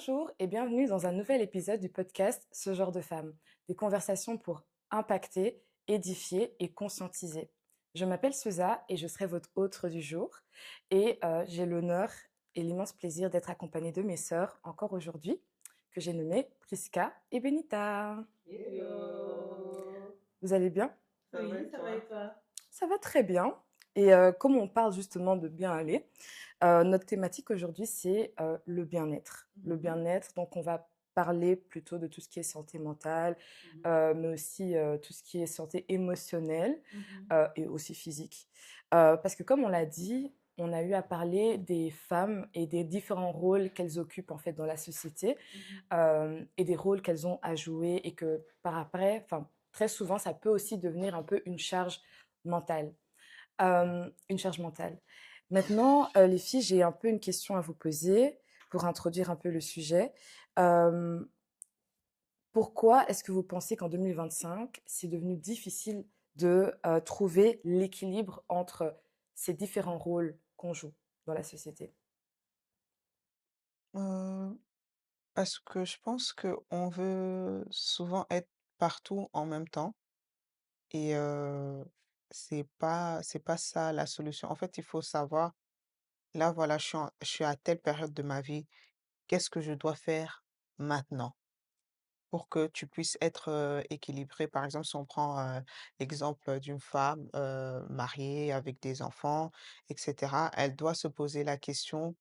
Bonjour et bienvenue dans un nouvel épisode du podcast Ce genre de femme, des conversations pour impacter, édifier et conscientiser. Je m'appelle Souza et je serai votre hôte du jour et j'ai l'honneur et l'immense plaisir d'être accompagnée de mes sœurs encore aujourd'hui que j'ai nommées Priska et Benita. Hello. Vous allez bien? Ça va et toi? Ça va très bien. Et comme on parle justement de bien aller, notre thématique aujourd'hui, c'est le bien-être. Le bien-être, donc on va parler plutôt de tout ce qui est santé mentale, mais aussi tout ce qui est santé émotionnelle et aussi physique. Parce que comme on l'a dit, on a eu à parler des femmes et des différents rôles qu'elles occupent en fait dans la société et des rôles qu'elles ont à jouer et que par après, enfin très souvent, ça peut aussi devenir un peu une charge mentale. Une charge mentale. Maintenant, les filles, j'ai un peu une question à vous poser pour introduire un peu le sujet. Hem, Pourquoi est-ce que vous pensez qu'en 2025, c'est devenu difficile de, trouver l'équilibre entre ces différents rôles qu'on joue dans la société? Heu, Parce que je pense qu'on veut souvent être partout en même temps et c'est pas ça la solution. En fait, il faut savoir, là, voilà, je suis à telle période de ma vie, qu'est-ce que je dois faire maintenant? Pour que tu puisses être, équilibré. Par exemple, si on prend, l'exemple d'une femme, mariée avec des enfants et cetera, elle doit se poser la question.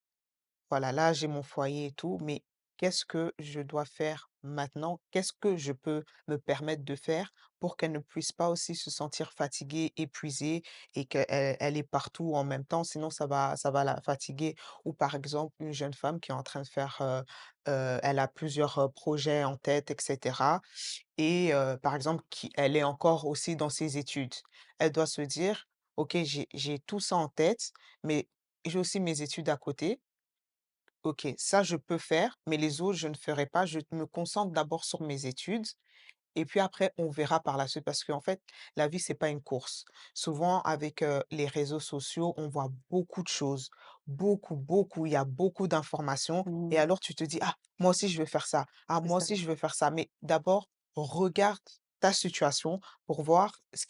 Voilà, là, j'ai mon foyer et tout, mais qu'est-ce que je dois faire maintenant? Qu'est-ce que je peux me permettre de faire pour qu'elle ne puisse pas aussi se sentir fatiguée, épuisée et qu'elle est partout en même temps, sinon ça va la fatiguer. Ou par exemple, une jeune femme qui est en train de faire, elle a plusieurs, projets en tête et cetera et par exemple, qui elle est encore aussi dans ses études. Elle doit se dire: «OK, j'ai tout ça en tête, mais j'ai aussi mes études à côté. OK, ça je peux faire, mais les autres, je ne ferai pas. Je me concentre d'abord sur mes études et puis après, on verra par la suite. Parce qu'en fait, la vie, c'est pas une course. Souvent, avec les réseaux sociaux, on voit beaucoup de choses, beaucoup, beaucoup. Il y a beaucoup d'informations. Et Mmh, alors, tu te dis, ah, moi aussi, je veux faire ça. Ah, c'est moi ça. aussi, je veux faire ça. Mais d'abord, regarde ta situation pour voir ce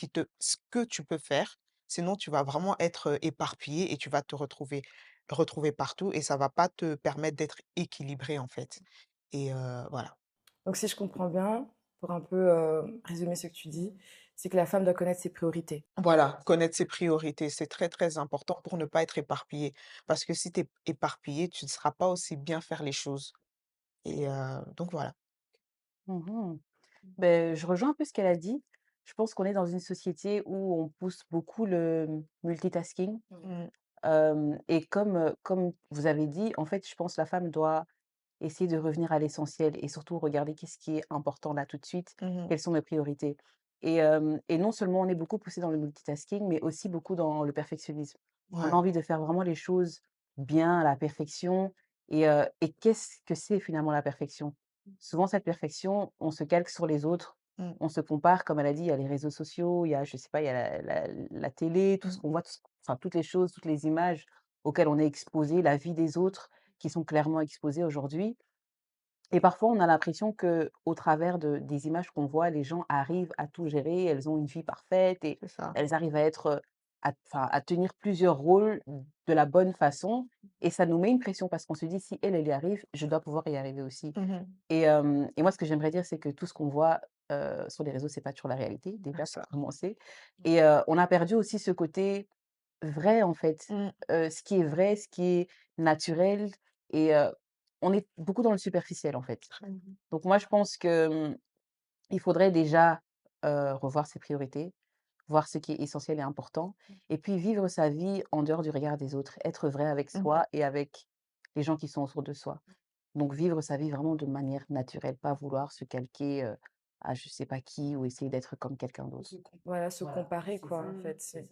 que tu peux faire. Sinon, tu vas vraiment être éparpillé et tu vas te retrouver partout et ça va pas te permettre d'être équilibré, en fait. Et voilà. Donc si je comprends bien, pour un peu, résumer ce que tu dis, c'est que la femme doit connaître ses priorités. Voilà, connaître ses priorités, c'est très, très important pour ne pas être éparpillé. Parce que si tu es éparpillé, tu ne sauras pas aussi bien faire les choses et donc voilà. Mmh. Je rejoins un peu ce qu'elle a dit. Je pense qu'on est dans une société où on pousse beaucoup le multitasking, Mmh. et comme vous avez dit, en fait, je pense la femme doit essayer de revenir à l'essentiel et surtout regarder qu'est-ce qui est important là tout de suite, Mmh. quelles sont mes priorités et non seulement on est beaucoup poussé dans le multitasking, mais aussi beaucoup dans le perfectionnisme. On a Ouais. envie de faire vraiment les choses bien, à la perfection et qu'est-ce que c'est finalement la perfection? Souvent cette perfection, on se calque sur les autres, Mmh. on se compare, comme elle a dit, il y a les réseaux sociaux, il y a, je sais pas, il y a la télé, tout ce Mmh. qu'on voit, enfin toutes les choses, toutes les images auxquelles on est exposé, la vie des autres qui sont clairement exposées aujourd'hui et parfois, on a l'impression que au travers des images qu'on voit, les gens arrivent à tout gérer, elles ont une vie parfaite et C'est ça. elles arrivent à être, à tenir plusieurs rôles de la bonne façon et ça nous met une pression parce qu'on se dit: «Si elle, elle y arrive, je dois pouvoir y arriver aussi» Mmh. et moi, ce que j'aimerais dire, c'est que tout ce qu'on voit, sur les réseaux, c'est pas toujours la réalité, C'est déjà pour ça. commencer et on a perdu aussi ce côté vrai, en fait. Mmh. Ce qui est vrai, ce qui est naturel et on est beaucoup dans le superficiel, en fait. Mmh. Donc moi, je pense que, il faudrait déjà, revoir ses priorités, voir ce qui est essentiel et important et puis vivre sa vie en dehors du regard des autres, être vrai avec Mmh. soi et avec les gens qui sont autour de soi. Donc vivre sa vie vraiment de manière naturelle, pas vouloir se calquer, à je sais pas qui ou essayer d'être comme quelqu'un d'autre. Voilà, se comparer quoi, en fait, c'est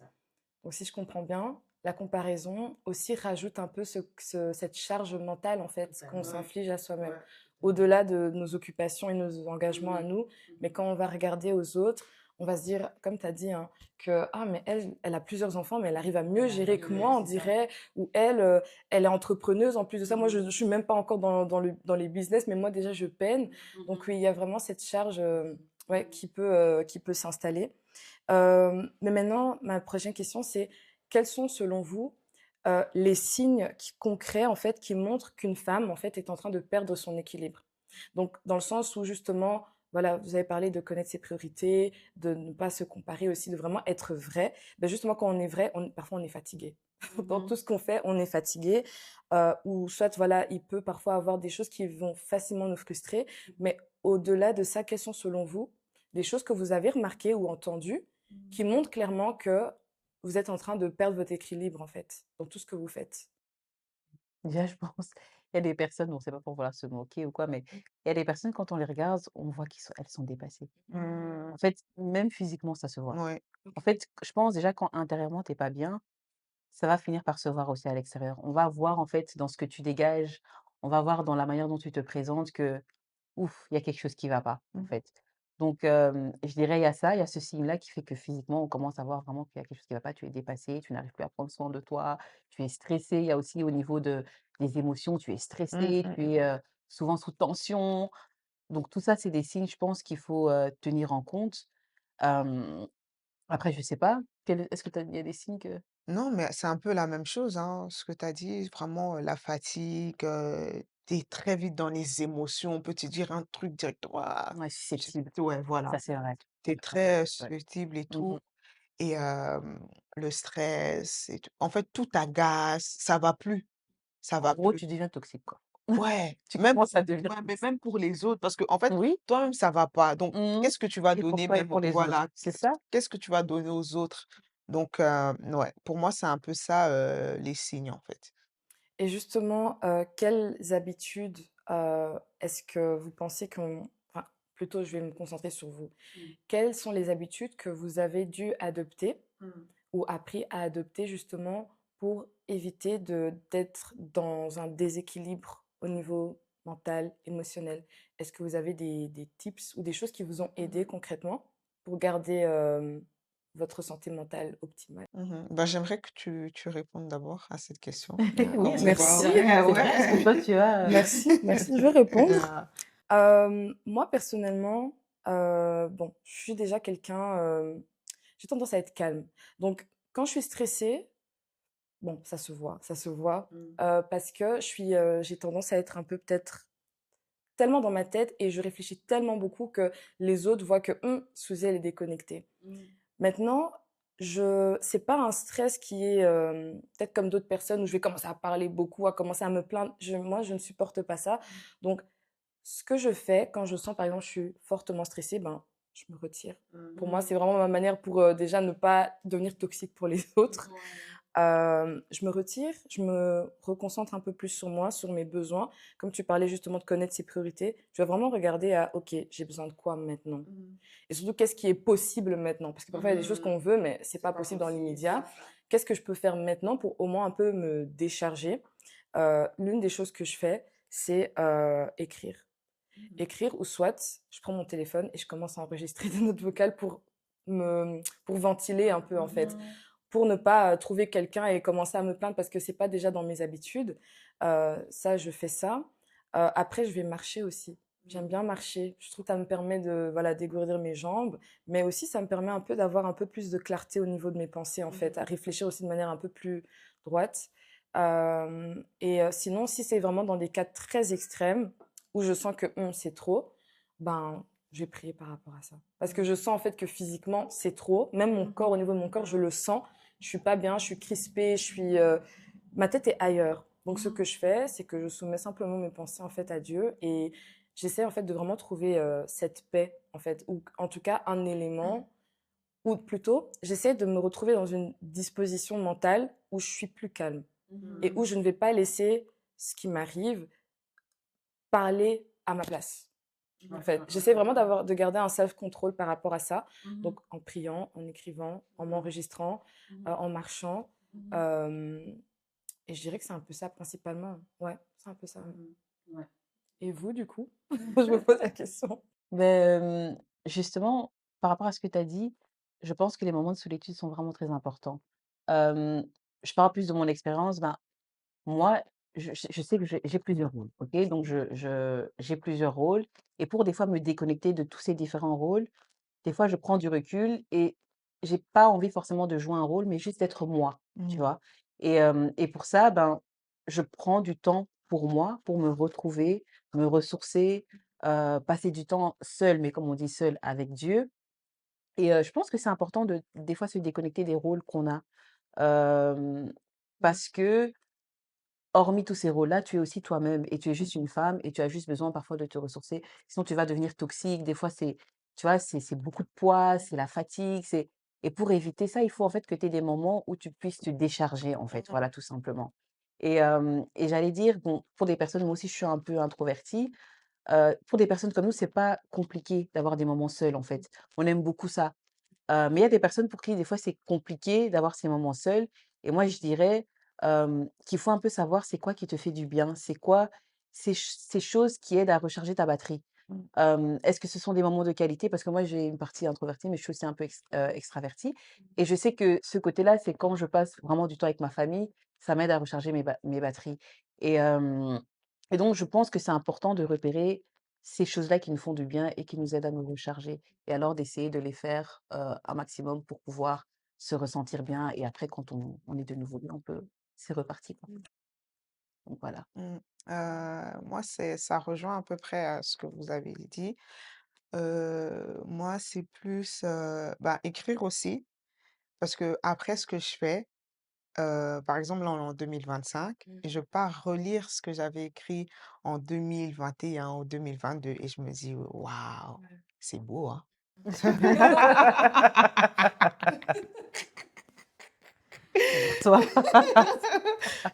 donc si je comprends bien, la comparaison aussi rajoute un peu cette charge mentale en fait qu'on s'inflige à soi-même, au-delà de nos occupations et nos engagements à nous. Mais quand on va regarder aux autres, on va se dire, comme tu as dit, hein, que ah mais elle a plusieurs enfants, mais elle arrive à mieux Elle a gérer que mieux, moi, on c'est ça. dirait, ou elle est entrepreneuse en plus de ça. Moi, Mmh. je suis même pas encore dans les business, mais moi déjà je peine. Donc Mmh. oui, il y a vraiment cette charge, ouais, Mmh. qui peut s'installer. Mais maintenant, ma prochaine question, c'est quels sont selon vous, les signes concrets en fait qui montrent qu'une femme en fait est en train de perdre son équilibre? Donc dans le sens où justement, voilà, vous avez parlé de connaître ses priorités, de ne pas se comparer aussi, de vraiment être vrai. Ben justement quand on est vrai, parfois on est fatigué. Dans Mmh. tout ce qu'on fait, on est fatigué, ou soit voilà, il peut parfois avoir des choses qui vont facilement nous frustrer. Mais au-delà de ça, quelles sont selon vous des choses que vous avez remarquées ou entendues qui montrent clairement que vous êtes en train de perdre votre équilibre, en fait, dans tout ce que vous faites? Déjà, je pense, il y a des personnes, bon, c'est pas pour vouloir se moquer ou quoi, mais il y a des personnes, quand on les regarde, on voit elles sont dépassées. Mmh, En fait, même physiquement, ça se voit. ouais. En OK. fait, je pense déjà quand intérieurement, t'es pas bien, ça va finir par se voir aussi à l'extérieur. On va voir, en fait, dans ce que tu dégages, on va voir dans la manière dont tu te présentes que ouf, il y a quelque chose qui va pas, en Mmh. fait. Donc, je dirais, il y a ça, il y a ce signe-là qui fait que physiquement, on commence à voir vraiment qu'il y a quelque chose qui va pas. Tu es dépassé, tu n'arrives plus à prendre soin de toi, tu es stressé. Il y a aussi au niveau des émotions, tu es Mmh, stressé, mmh tu mh. es, souvent sous tension. Donc tout ça, c'est des signes, je pense, qu'il faut, tenir en compte. Hem, Après, je sais pas, est-ce que tu il y a des signes que Non, mais c'est un peu la même chose, hein, ce que tu as dit, vraiment, la fatigue, tu très vite dans les émotions. On peut te dire un truc direct, ouah, ouais, tu susceptibles? ouais, Ça, voilà. c'est vrai. Tu es Ouais, très, ouais. susceptible et Mmh. tout et le stress et tout en fait, tout t'agace, ça va plus, ça En va gros, plus. tu deviens toxique, quoi. Ouais, Tu même commences à devenir ouais, mais toxique. même pour les autres parce qu'en fait, Oui. toi-même ça va pas donc Mmh. qu'est-ce que tu vas Et pour donner toi et même pour les autres, voilà, c'est ça? qu'est-ce que tu vas donner aux autres? Donc ouais, pour moi, c'est un peu ça, les signes, en fait. Et justement, quelles habitudes, est-ce que vous pensez enfin, plutôt je vais me concentrer sur vous. Mmh. Quelles sont les habitudes que vous avez dû adopter Mmh. ou appris à adopter justement pour éviter d'être dans un déséquilibre au niveau mental, émotionnel? Est-ce que vous avez des tips ou des choses qui vous ont aidé Mmh. concrètement pour garder, votre santé mentale optimale? Mmh. Bah, j'aimerais que tu répondes d'abord à cette question, Oui, comme on voit merci, ouais, C'est bien parce que ouais. toi, tu as, merci, merci. Je vais répondre. ah, Moi personnellement, bon, je suis déjà quelqu'un, j'ai tendance à être calme. Donc quand je suis stressée, bon, ça se voit, mmh, parce que j'ai tendance à être un peu peut-être tellement dans ma tête et je réfléchis tellement beaucoup que les autres voient que: Suzy elle est déconnectée». mmh, Maintenant, c'est pas un stress qui est, peut-être comme d'autres personnes où je vais commencer à parler beaucoup, à commencer à me plaindre. Moi, je ne supporte pas ça. Donc ce que je fais quand je sens, par exemple, je suis fortement stressée, ben, je me retire. Pour moi, mmh. c'est vraiment ma manière pour, déjà ne pas devenir toxique pour les autres. Ouais. Je me retire, je me reconcentre un peu plus sur moi, sur mes besoins. Comme tu parlais justement de connaître ses priorités, je vais vraiment regarder à: «OK, j'ai besoin de quoi maintenant?» Mmh. et surtout qu'est-ce qui est possible maintenant? Parce que parfois il y a des choses Mmh. qu'on veut, mais c'est C'est pas pas possible dans possible, l'immédiat. c'est ça. Qu'est-ce que je peux faire maintenant pour au moins un peu me décharger? L'une des choses que je fais, c'est, écrire. Mmh. Écrire ou soit je prends mon téléphone et je commence à enregistrer des notes vocales pour ventiler un peu, en fait. Mmh. Pour ne pas, trouver quelqu'un et commencer à me plaindre parce que c'est pas déjà dans mes habitudes. Ça, je fais ça. Après, je vais marcher aussi. J'aime Mmh. bien marcher. Je trouve que ça me permet de, voilà, dégourdir mes jambes, mais aussi ça me permet un peu d'avoir un peu plus de clarté au niveau de mes pensées, en fait, à Mmh. réfléchir aussi de manière un peu plus droite. Sinon, si c'est vraiment dans des cas très extrêmes où je sens que, c'est trop, ben, je vais prier par rapport à ça. Parce que Mmh. je sens en fait que physiquement, c'est trop. Même mon corps, Mmh. au niveau de mon corps, je le sens. Je suis pas bien, je suis crispée, ma tête est ailleurs. Donc ce Mmh. que je fais, c'est que je soumets simplement mes pensées en fait à Dieu et j'essaie en fait de vraiment trouver cette paix en fait, ou en tout cas un élément, ou plutôt j'essaie de me retrouver dans une disposition mentale où je suis plus calme et où Mmh. je ne vais pas laisser ce qui m'arrive parler à ma place. En Ouais, fait, ouais, ouais, j'essaie ouais. vraiment de garder un self-control par rapport à ça. Mmh. Donc, en priant, en écrivant, en Mmh. m'enregistrant, Mmh. en marchant. Mmh. Euh, et je dirais que c'est un peu ça principalement. Ouais, c'est un peu ça. Ouais. Mmh. Ouais. Et vous, du coup? Je me pose la question. Beh, justement par rapport à ce que tu as dit, je pense que les moments de solitude sont vraiment très importants. Hem, je parle plus de mon expérience. Ben, moi, je sais que j'ai plusieurs rôles, OK? Donc j'ai plusieurs rôles et pour des fois me déconnecter de tous ces différents rôles, des fois je prends du recul et j'ai pas envie forcément de jouer un rôle, mais juste d'être moi, tu Mmh. vois? Et pour ça, ben, je prends du temps pour moi, pour me retrouver, me ressourcer, passer du temps seul, mais comme on dit seul avec Dieu. Et je pense que c'est important de des fois se déconnecter des rôles qu'on a, hem, parce que hormis tous ces rôles-là, tu es aussi toi-même et tu es juste une femme et tu as juste besoin parfois de te ressourcer. Sinon, tu vas devenir toxique. Des fois, tu vois, c'est beaucoup de poids, c'est la fatigue, et pour éviter ça, il faut en fait que tu aies des moments où tu puisses te décharger en fait, Mmh. voilà, tout simplement. Et j'allais dire, bon, pour des personnes, moi aussi je suis un peu introvertie, pour des personnes comme nous, c'est pas compliqué d'avoir des moments seuls en fait. On aime beaucoup ça. Mais il y a des personnes pour qui des fois c'est compliqué d'avoir ces moments seuls et moi je dirais, qu'il faut un peu savoir c'est quoi qui te fait du bien, c'est quoi ces choses qui aident à recharger ta batterie. Mmh. Est-ce que ce sont des moments de qualité? Parce que moi j'ai une partie introvertie, mais je suis aussi un peu extravertie et je sais que ce côté-là, c'est quand je passe vraiment du temps avec ma famille, ça m'aide à recharger mes batteries et hem et donc je pense que c'est important de repérer ces choses-là qui nous font du bien et qui nous aident à nous recharger et alors d'essayer de les faire, un maximum pour pouvoir se ressentir bien et après quand on est de nouveau bien, c'est reparti, quoi. Donc voilà. Mmh. Moi, ça rejoint à peu près, ce que vous avez dit. Moi, c'est plus, bah, écrire aussi parce que après ce que je fais, par exemple, là, on est en 2025 Mmh. et je pars relire ce que j'avais écrit en 2021 ou 2022 et je me dis: «Waouh, Ouais. c'est beau, hein?» J'adore toi.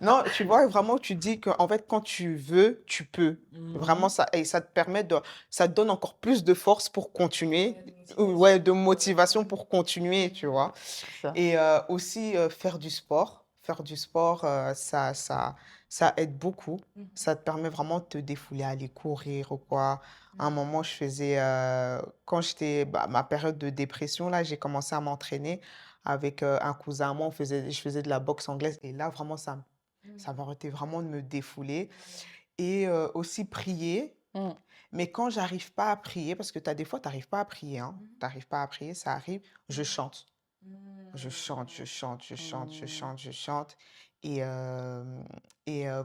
Non, tu vois, vraiment, tu dis qu'en fait, quand tu veux, tu peux. Vraiment, Mmh. ça te permet ça te donne encore plus de force pour continuer, Ouais, de ouais, de motivation, motivation ouais. pour continuer, tu Mmh. vois. C'est ça. Et aussi faire du sport. Faire du sport, ça aide beaucoup. Mmh. Ça te permet vraiment de te défouler, aller courir ou quoi. À un Mmh. moment, je faisais, quand j'étais, bah, ma période de dépression, là, j'ai commencé à m'entraîner avec un cousin à moi. Je faisais de la boxe anglaise et là, vraiment, Mmh. ça m'a été vraiment de me défouler. Ouais. Et aussi prier. Mmh. Mais quand j'arrive pas à prier, parce que tu as des fois, tu n'arrives pas à prier, hein. Mmh. Tu n'arrives pas à prier, ça arrive, je Mmh. chante. Je chante, je Mmh. chante, je chante, je Mmh. chante, je chante. Et,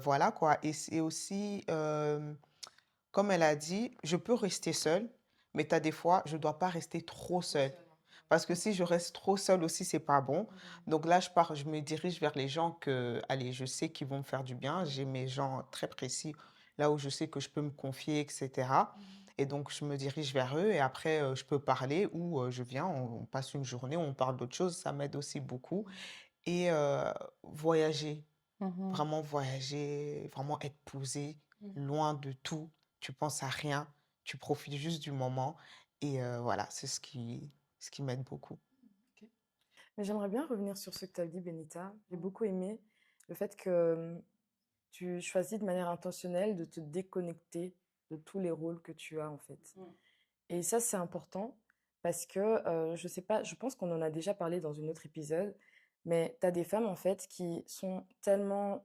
voilà quoi. Et c'est aussi, comme elle a dit, je peux rester seule, mais tu as des fois, je ne dois pas rester trop Trop seule. seul, hein. Parce que si je reste trop seule aussi, c'est pas bon. Ouais. Mmh. Donc là, je me dirige vers les gens que, allez, je sais qu'ils vont me faire du bien. J'ai mes gens très précis, là où je sais que je peux me confier, etc. Mmh. Et donc, je me dirige vers eux et après, je peux parler ou je viens, on passe une journée, on parle d'autre chose. Ça m'aide aussi beaucoup. Mmh. Et voyager, Mmh. vraiment être posé, Mmh. loin de tout. Tu penses à rien, tu profites juste du moment. Et voilà, c'est ce qui m'aide beaucoup. OK. Mais j'aimerais bien revenir sur ce que tu as dit, Benita. J'ai beaucoup aimé le fait que tu choisis de manière intentionnelle de te déconnecter de tous les rôles que tu as en fait. Mmh. Et ça, c'est important parce que je sais pas, je pense qu'on en a déjà parlé dans un autre épisode, mais tu as des femmes en fait qui sont tellement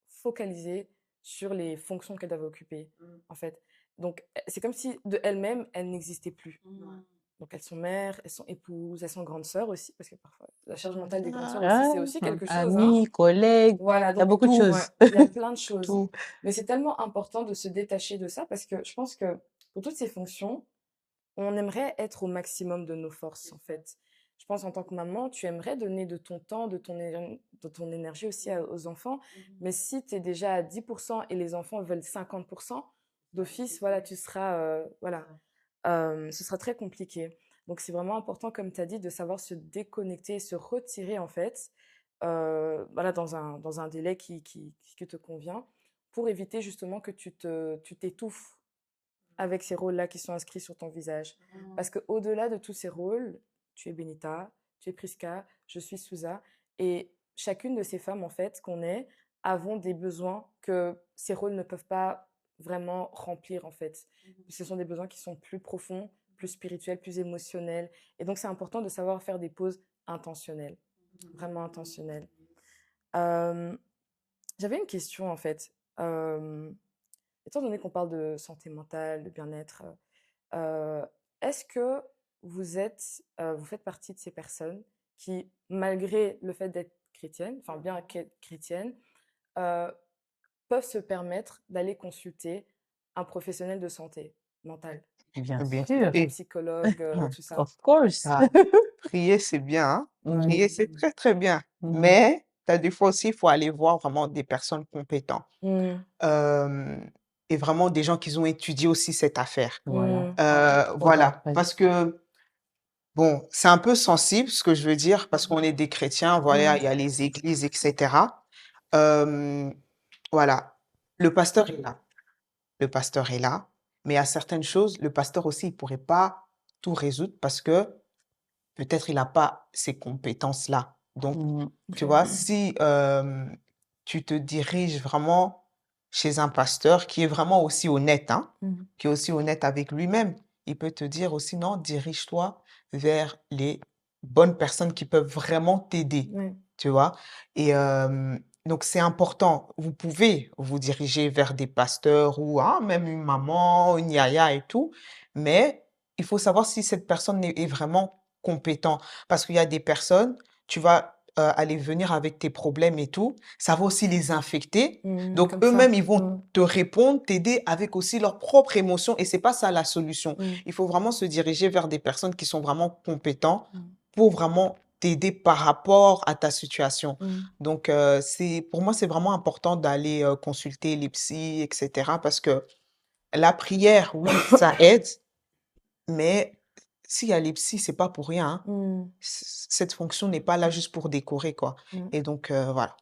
focalisées sur les fonctions qu'elles doivent occuper Mmh. en fait. Donc c'est comme si de elles-mêmes, elles n'existaient plus. Mmh. Donc elles sont mères, elles sont épouses, elles sont grandes sœurs aussi, parce que parfois la charge mentale des grandes sœurs aussi, Ah, c'est aussi quelque chose, hein. amis, collègues, Voilà, il y a donc beaucoup de tout, ouais, choses. il y a plein de choses. Tout. Mais c'est tellement important de se détacher de ça parce que je pense que pour toutes ces fonctions, on aimerait être au maximum de nos forces, en fait. Je pense en tant que maman, tu aimerais donner de ton temps, de ton énergie aussi aux enfants, Mmh. mais si tu es déjà à 10% et les enfants veulent 50%, d'office, voilà, tu seras, C'est voilà, ça. ce sera très compliqué. Donc c'est vraiment important, comme tu as dit, de savoir se déconnecter, se retirer en fait, voilà, dans un délai qui te convient, pour éviter justement que tu t'étouffes avec ces rôles-là qui sont inscrits sur ton visage. Mmh. Parce qu'au-delà de tous ces rôles, tu es Benita, tu es Priska, je suis Souza, et chacune de ces femmes, en fait, qu'on est, avons des besoins que ces rôles ne peuvent pas vraiment remplir, en fait. Mmh. Ce sont des besoins qui sont plus profonds, plus spirituelle, plus émotionnelle. Et donc, c'est important de savoir faire des pauses intentionnelles, vraiment intentionnelles. Euh, J'avais une question, en fait. Étant donné qu'on parle de santé mentale, de bien-être, euh, est-ce que vous faites partie de ces personnes qui, malgré le fait d'être chrétienne, enfin bien qu'être chrétienne, euh, peuvent se permettre d'aller consulter un professionnel de santé mentale, Et bien Bien sûr, un et psychologue, tout ça. of course. ah, prier, c'est bien, hein. Ouais. Prier, c'est très, très bien. Mhm. Mais t'as des fois aussi, il faut aller voir vraiment des personnes compétentes. Mm, Et vraiment des gens qui ont étudié aussi cette affaire. Voilà. mm, Voilà, Ouais. parce que, bon, c'est un peu sensible ce que je veux dire, parce qu'on est des chrétiens, voilà, il y a les églises, etc. Euh, voilà, le pasteur est là. Le pasteur est là, mais à certaines choses, le pasteur aussi, il pourrait pas tout résoudre parce que peut-être il n'a pas ces compétences-là. Donc, Mhm. tu ok. vois, si tu te diriges vraiment chez un pasteur qui est vraiment aussi honnête, hein, Mm, qui est aussi honnête avec lui-même, il peut te dire aussi, non, dirige-toi vers les bonnes personnes qui peuvent vraiment t'aider, ouais. tu vois. Et donc, c'est important. Vous pouvez vous diriger vers des pasteurs ou même une maman, une yaya et tout, mais il faut savoir si cette personne est vraiment compétent. Parce qu'il y a des personnes, tu vas aller venir avec tes problèmes et tout, ça va aussi les infecter. Donc Comme ça. eux-mêmes, ils vont te répondre, t'aider avec aussi leurs propres émotions et c'est pas ça la solution. Mm, Il faut vraiment se diriger vers des personnes qui sont vraiment compétentes mm, pour vraiment t'aider par rapport à ta situation. mm, Donc pour moi, c'est vraiment important d'aller consulter les psys, etc. Parce que la prière, oui, ça aide, mais s'il y a les psys, c'est pas pour rien, hein. mm, Cette fonction n'est pas là juste pour décorer, quoi. mm. Et donc, voilà.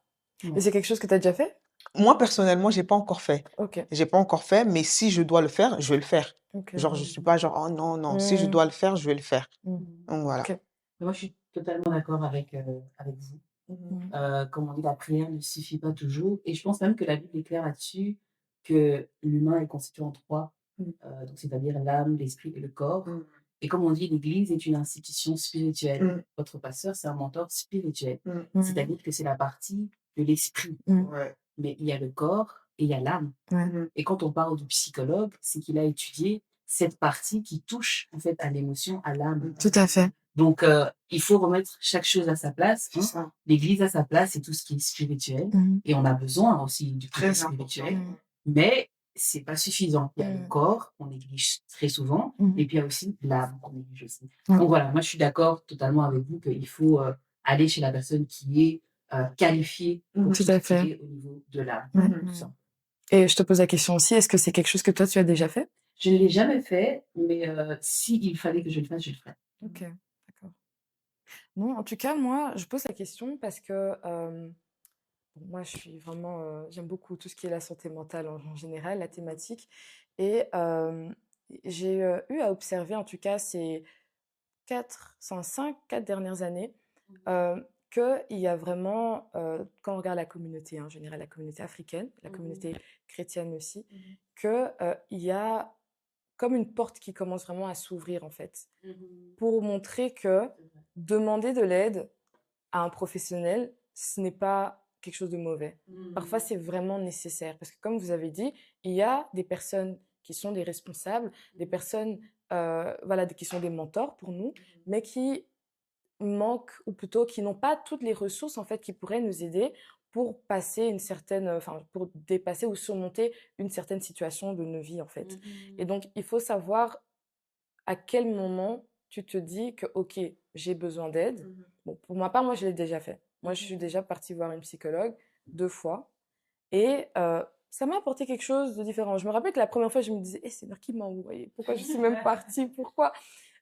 Et c'est quelque chose que tu as déjà fait? Moi, personnellement, j'ai pas encore fait. Ok, J'ai pas encore fait, mais si je dois le faire, je vais le faire. ok. Genre, je suis pas genre, oh non, non, si je Mm, dois le faire, je vais le faire. mm, Donc, voilà. ok. Moi, je suis totalement d'accord avec vous. Mm, Comme on dit, la prière ne suffit pas toujours. Et je pense même que la Bible est claire là-dessus, que l'humain est constitué en trois, donc c'est-à-dire l'âme, l'esprit et le corps. Mm. Et comme on dit, l'Église est une institution spirituelle. Mm. Votre pasteur, c'est un mentor spirituel. Mm. mm, C'est-à-dire que c'est la partie de l'esprit. mm, Ouais. Mais il y a le corps et il y a l'âme. ouais. Mm. Et quand on parle du psychologue, c'est qu'il a étudié cette partie qui touche en fait à l'émotion, à l'âme. Tout à fait. Donc, il faut remettre chaque chose à sa place. C'est ça. L'Église à sa place, c'est tout ce qui est spirituel. Mm, Et on a besoin aussi du côté Très spirituel. important. mm, Mais c'est pas suffisant. Il y a le mm, corps, qu'on néglige très souvent. mm. Et puis, il y a aussi l'âme, qu'on néglige aussi. Ouais. Donc, voilà, moi, je suis d'accord totalement avec vous qu'il faut aller chez la personne qui est qualifiée pour Tout à fait. soutirer au niveau de l'âme. Ouais. Tout ça. Et je te pose la question aussi, est-ce que c'est quelque chose que toi, tu as déjà fait? Je ne l'ai jamais fait, mais s'il fallait que je le fasse, je le ferais. Ok, d'accord. Non, en tout cas, moi, je pose la question parce que bon, moi, je suis vraiment, j'aime beaucoup tout ce qui est la santé mentale en général, la thématique. Et j'ai eu à observer, en tout cas, ces 4 dernières années, qu'il y a vraiment, quand on regarde la communauté, hein, en général, la communauté africaine, la communauté chrétienne aussi, qu'il y a comme une porte qui commence vraiment à s'ouvrir, en fait, pour montrer que demander de l'aide à un professionnel, ce n'est pas quelque chose de mauvais. Parfois, c'est vraiment nécessaire parce que, comme vous avez dit, il y a des personnes qui sont des responsables, des personnes voilà, qui sont des mentors pour nous, mais qui manquent, ou plutôt qui n'ont pas toutes les ressources en fait qui pourraient nous aider pour passer une certaine, enfin pour dépasser ou surmonter une certaine situation de nos vies en fait. Et donc, il faut savoir à quel moment tu te dis que, ok, j'ai besoin d'aide. Bon, pour ma part, moi, je l'ai déjà fait. Moi, je suis déjà partie voir une psychologue 2 fois. Et ça m'a apporté quelque chose de différent. Je me rappelle que la première fois, je me disais, c'est qui m'a envoyé? Pourquoi je suis même partie? Pourquoi?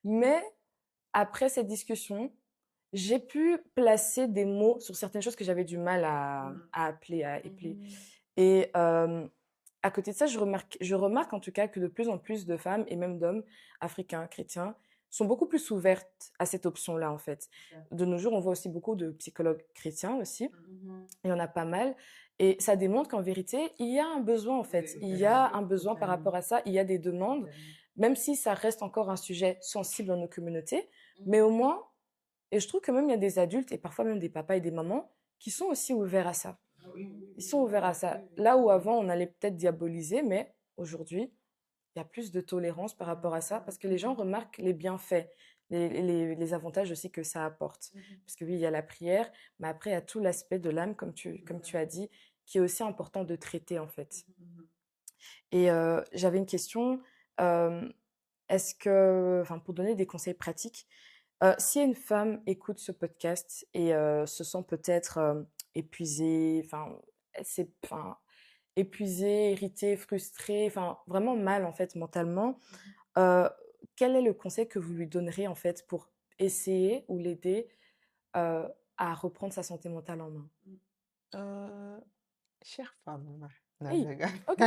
Mais après cette discussion, j'ai pu placer des mots sur certaines choses que j'avais du mal à appeler, à épeler. Et à côté de ça, je remarque en tout cas que de plus en plus de femmes et même d'hommes africains, chrétiens, sont beaucoup plus ouvertes à cette option-là, en fait. De nos jours, on voit aussi beaucoup de psychologues chrétiens aussi. Il y en a pas mal. Et ça démontre qu'en vérité, il y a un besoin, en fait. Il y a un besoin par rapport à ça. Il y a des demandes. même si ça reste encore un sujet sensible dans nos communautés, mais Mmh. au moins et je trouve que même il y a des adultes et parfois même des papas et des mamans qui sont aussi ouverts à ça. Ils sont ouverts à ça. Là où avant, on allait peut-être diaboliser, mais aujourd'hui, il y a plus de tolérance par rapport à ça parce que les gens remarquent les bienfaits, les avantages aussi que ça apporte. Parce que oui, il y a la prière, mais après, il y a tout l'aspect de l'âme, comme tu as dit, qui est aussi important de traiter en fait. Et j'avais une question. euh, Est-ce que, enfin, pour donner des conseils pratiques, si une femme écoute ce podcast et se sent peut-être épuisée, enfin, enfin, épuisée, irritée, frustrée, enfin, vraiment mal en fait mentalement, euh, quel est le conseil que vous lui donnerez en fait pour essayer ou l'aider euh, à reprendre sa santé mentale en main? Heu, chère femme, non, je Oui, rigole. ok.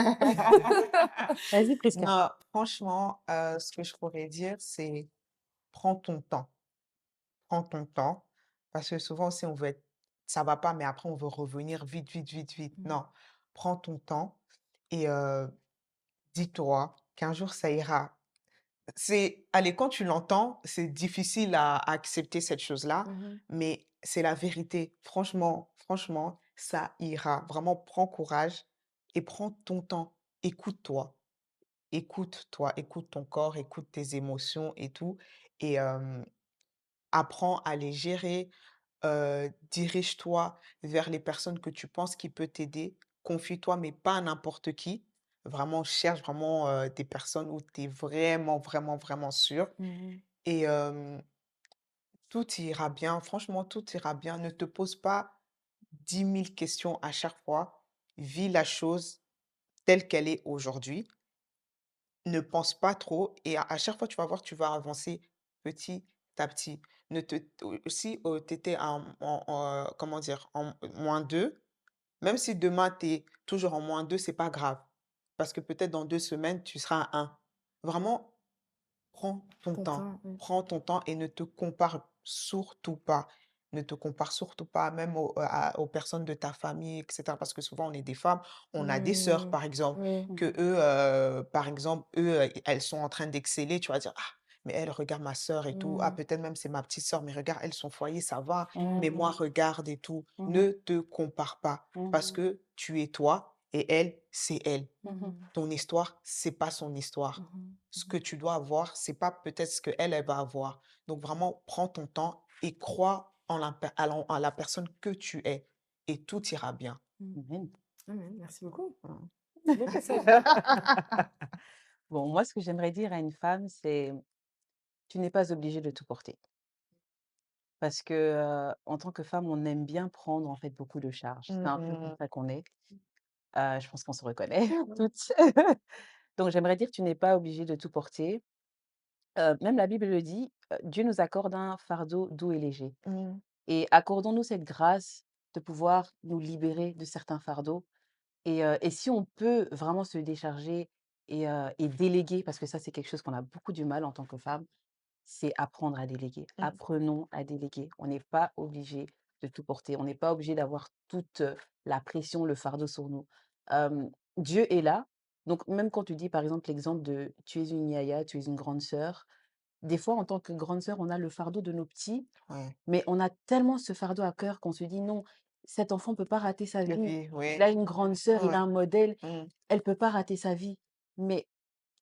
Vas-y Prisca. Non, franchement, ce que je pourrais dire, c'est: prends ton temps. Prends ton temps, parce que souvent aussi on veut être ça va pas, mais après on veut revenir vite, vite, vite, vite. Mhm. Non, prends ton temps et dis-toi qu'un jour ça ira. C'est allez, quand tu l'entends, c'est difficile à accepter cette chose-là, Mhm. mais c'est la vérité. Franchement, franchement, ça ira. Vraiment, prends courage et prends ton temps. Écoute-toi. Écoute-toi, écoute ton corps, écoute tes émotions et tout et apprends à les gérer. Dirige-toi vers les personnes que tu penses qui peut t'aider. Confie-toi, mais pas à n'importe qui. Vraiment, cherche vraiment, des personnes où tu es vraiment, vraiment, vraiment sûr Mhm. et tout ira bien. Franchement, tout ira bien. Ne te pose pas 10 000 questions à chaque fois. Vis la chose telle qu'elle est aujourd'hui. Ne pense pas trop et à chaque fois, tu vas voir, tu vas avancer petit à petit. Ne te si, tu étais comment dire? En -2, même si demain tu es toujours en -2, c'est pas grave. Parce que peut-être dans 2 semaines, tu seras à 1. Vraiment, Content, oui. prends ton temps et ne te compare surtout pas. Ne te compare surtout pas, même aux personnes de ta famille, et cetera. Parce que souvent, on est des femmes, on a des sœurs, Mhm. par exemple, Oui. que Mmh. eux, par exemple, eux, elles sont en train d'exceller. Tu vas dire: «Ah, mais elle, regarde ma sœur et tout. Ah, Mhm. peut-être même c'est ma petite sœur, mais regarde, elle, son foyer, ça va. Mais moi, Mmh. regarde et tout». Mmh. Ne te compare pas parce Mmh. que tu es toi et elle, c'est elle. Mmh. Mhm. Ton histoire, c'est pas son histoire. Mhm. Ce que tu dois avoir, c'est pas peut-être ce qu'elle, elle va avoir. Donc vraiment, prends ton temps et crois en la personne que tu es et tout ira bien. Mhm. Amen. Amen. Merci beaucoup. Mmh. Beau message. Bon, moi, ce que j'aimerais dire à une femme, c'est: «Tu n'es pas obligée de tout porter». Parce que, en tant que femme, on aime bien prendre, en fait, beaucoup de charges. C'est un peu comme Mmh. ça qu'on est. Je pense qu'on se reconnaît toutes. Donc j'aimerais dire: «Tu n'es pas obligée de tout porter». Même la Bible le dit, Dieu nous accorde un fardeau doux et léger Mmh. et accordons-nous cette grâce de pouvoir nous libérer de certains fardeaux et si on peut vraiment se décharger et déléguer, parce que ça, c'est quelque chose qu'on a beaucoup du mal en tant que femme, c'est apprendre à déléguer. Mmh. Apprenons à déléguer. On n'est pas obligé de tout porter. On n'est pas obligé d'avoir toute, la pression, le fardeau sur nous. Dieu est là. Donc même quand tu dis, par exemple, l'exemple de: «Tu es une yaya, tu es une grande sœur», des fois, en tant que grande sœur, on a le fardeau de nos petits, Ouais. mais on a tellement ce fardeau à cœur qu'on se dit: «Non, cet enfant peut pas rater sa La vie. vie, Il a oui. une grande sœur, il Ouais. a un modèle, Mmh. elle peut pas rater sa vie». Mais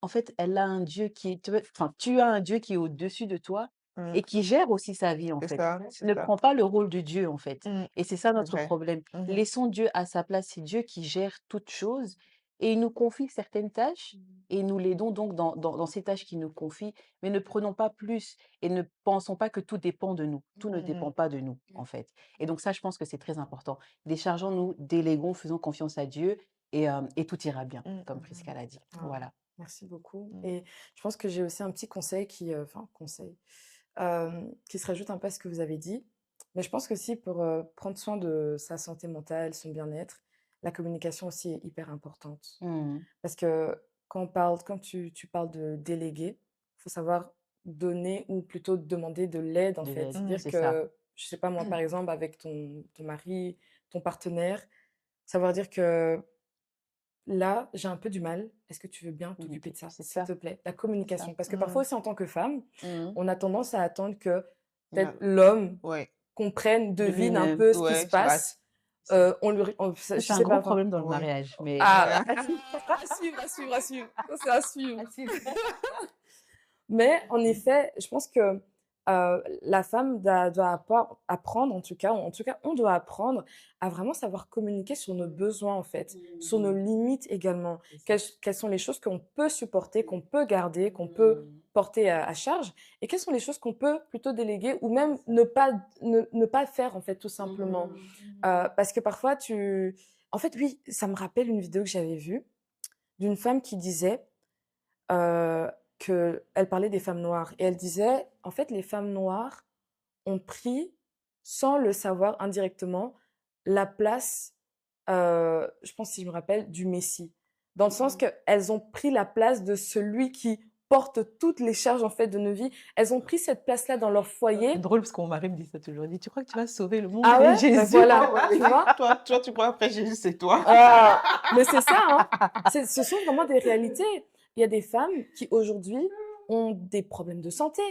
en fait, elle a un Dieu qui est tu as un Dieu qui est au-dessus de toi Mmh. et qui gère aussi sa vie, en C'est fait. ça, c'est Ne ça. prends pas le rôle de Dieu, en fait, Mmh. et c'est ça C'est notre vrai. problème. Mmh. Laissons Dieu à sa place. C'est Dieu qui gère toutes choses et il nous confie certaines tâches et nous l'aidons donc dans ces tâches qu'il nous confie, mais ne prenons pas plus et ne pensons pas que tout dépend de nous. Tout ne Mmh. dépend pas de nous, en fait, et donc ça, je pense que c'est très important. Déchargeons-nous, déléguons, faisons confiance à Dieu et tout ira bien, Mmh. comme Mmh. Prisca l'a dit. Ah, Voilà. merci beaucoup. Mmh. Et je pense que j'ai aussi un petit conseil enfin, conseil, qui se rajoute un peu à ce que vous avez dit. Mais je pense que si pour prendre soin de sa santé mentale, son bien-être, la communication aussi est hyper importante. Mmh. Parce que quand tu parles de déléguer, il faut savoir donner ou plutôt demander de l'aide, en De fait. l'aide, Mmh. C'est-à-dire c'est ça. que, je sais pas moi, par exemple, avec ton mari, ton partenaire, savoir dire que là, j'ai un peu du mal. Est-ce que tu veux bien t'occuper de ça, C'est s'il ça, te plaît? La c'est ça. communication. Parce que parfois aussi, en tant que femme, Mmh. on a tendance à attendre que peut-être La- l'homme Ouais, comprenne, De devine un lui-même. peu ce qui se ouais, passe. On lui, Ça, je c'est un sais gros pas. Enfin, problème dans le ouais. mariage, mais ah, à suivre, à suivre, à suivre. Ça, c'est à suivre. Mais en effet, je pense que la femme doit apprendre, en tout cas, on doit apprendre à vraiment savoir communiquer sur nos besoins, en fait, sur nos limites également. Quelles sont les choses qu'on peut supporter, qu'on peut garder, qu'on peut porter à charge, et quelles sont les choses qu'on peut plutôt déléguer ou même ne pas faire, en fait, tout simplement. Parce que parfois, En fait, oui, ça me rappelle une vidéo que j'avais vue d'une femme qui disait euh, qu'elle parlait des femmes noires. Et elle disait, en fait, les femmes noires ont pris, sans le savoir indirectement, la place, je pense si je me rappelle, du Messie. Dans le sens qu'elles ont pris la place de celui qui porte toutes les charges en fait de nos vies. Elles ont pris cette place-là dans leur c'est foyer. drôle parce que mon mari me dit ça toujours. Il dit, tu crois que tu vas sauver le monde Ah avec ouais? Ben Jésus? voilà, Ouais, tu ouais. vois? Toi, tu crois après Jésus, c'est toi. Ah, mais c'est ça, hein. Ce sont vraiment des réalités. Il y a des femmes qui aujourd'hui ont des problèmes de santé.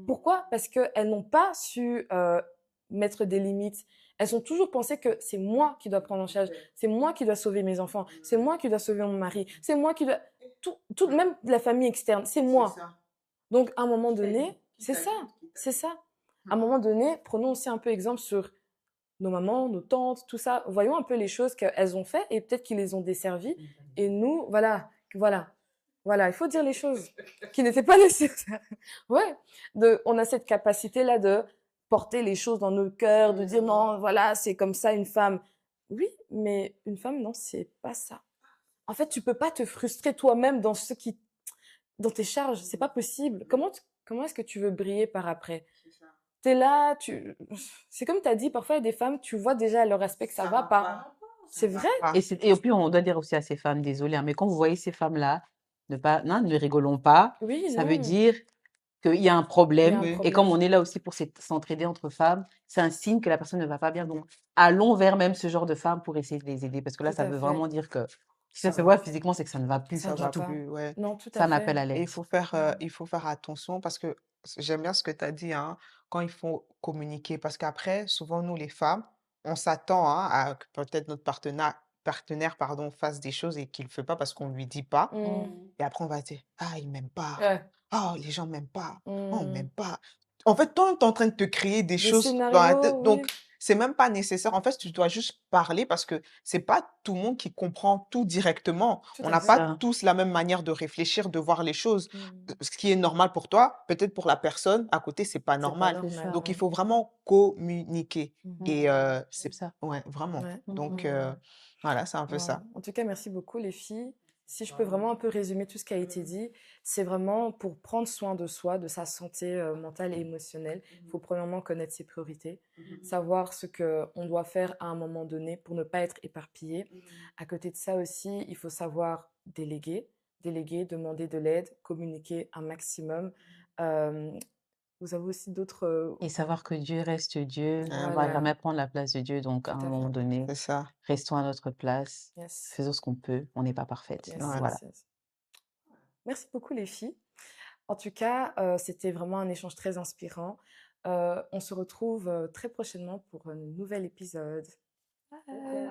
Pourquoi? Parce qu'elles n'ont pas su mettre des limites. Elles ont toujours pensé que c'est moi qui dois prendre en charge, c'est moi qui dois sauver mes enfants, c'est moi qui dois sauver mon mari, c'est moi qui dois... même la famille externe, c'est moi. Donc, à un moment donné, c'est ça, c'est ça. À un moment donné, prenons aussi un peu exemple sur nos mamans, nos tantes, tout ça. Voyons un peu les choses qu'elles ont fait et peut-être qu'ils les ont desservies. Et nous, voilà, il faut dire les choses qui n'étaient pas nécessaires. Ouais, on a cette capacité-là de porter les choses dans nos cœurs, de dire non, voilà, c'est comme ça une femme. Oui, mais une femme, non, c'est pas ça. En fait, tu peux pas te frustrer toi-même dans tes charges. C'est pas possible. Comment est-ce que tu veux briller par après? T'es là, c'est comme tu as dit, parfois il y a des femmes, tu vois déjà leur aspect que ça va pas. C'est vrai? Ah, Et puis, on doit dire aussi à ces femmes, désolée, hein, mais quand vous voyez ces femmes-là, non, ne rigolons pas. Oui, Ça veut non, dire qu'il y a un il y a un problème. oui, Et comme problème. on est là aussi pour s'entraider entre femmes, c'est un signe que la personne ne va pas bien. Donc, allons vers même ce genre de femmes pour essayer de les aider. Parce que là, Tout ça à veut fait. vraiment dire que si ça se voit physiquement, c'est que ça ne va plus Ça ça va du va tout. pas. plus, ouais. Non, tout C'est à un fait. appel à Et l'aide. il faut faire attention parce que j'aime bien ce que tu as dit, hein, quand il faut communiquer. Parce qu'après, souvent, nous, les femmes, on s'attend hein, à que peut-être notre partenaire pardon, fasse des choses et qu'il ne fait pas parce qu'on ne lui dit pas. Et après, on va se dire, ah, il m'aime pas. Ouais. Oh, les gens m'aiment pas. Oh, on Mm. m'aime pas. En fait, toi, tu es en train de te créer des Des choses dans la scénarios, tête. oui. Donc, c'est même pas nécessaire. En fait, tu dois juste parler parce que c'est pas tout le monde qui comprend tout directement. Tout On à n'a C'est fait. pas ça. tous la même manière de réfléchir, de voir les choses. Mm. Ce qui est normal pour toi, peut-être pour la personne à côté, c'est pas C'est pas normal. C'est normal, ça. Donc, il ouais. faut vraiment communiquer. Mhm. Et C'est c'est ça. ouais, vraiment. Ouais. Donc, Mm. voilà, c'est un peu Voilà. ça. En tout cas, merci beaucoup les filles. Si je peux vraiment un peu résumer tout ce qui a été dit, c'est vraiment pour prendre soin de soi, de sa santé mentale et émotionnelle. Il faut premièrement connaître ses priorités, savoir ce qu'on doit faire à un moment donné pour ne pas être éparpillé. À côté de ça aussi, il faut savoir déléguer, demander de l'aide, communiquer un maximum. Euh, vous avez aussi d'autres... Et savoir que Dieu reste Dieu. On ne va voilà, jamais prendre la place de Dieu. Donc, à tout un à fait. moment donné, C'est ça. restons à notre place. Yes, Faisons ce qu'on peut. On n'est pas parfaite. yes, Ouais. Voilà. yes, yes. Merci beaucoup les filles. En tout cas, c'était vraiment un échange très inspirant. On se retrouve très prochainement pour un nouvel épisode. Bye.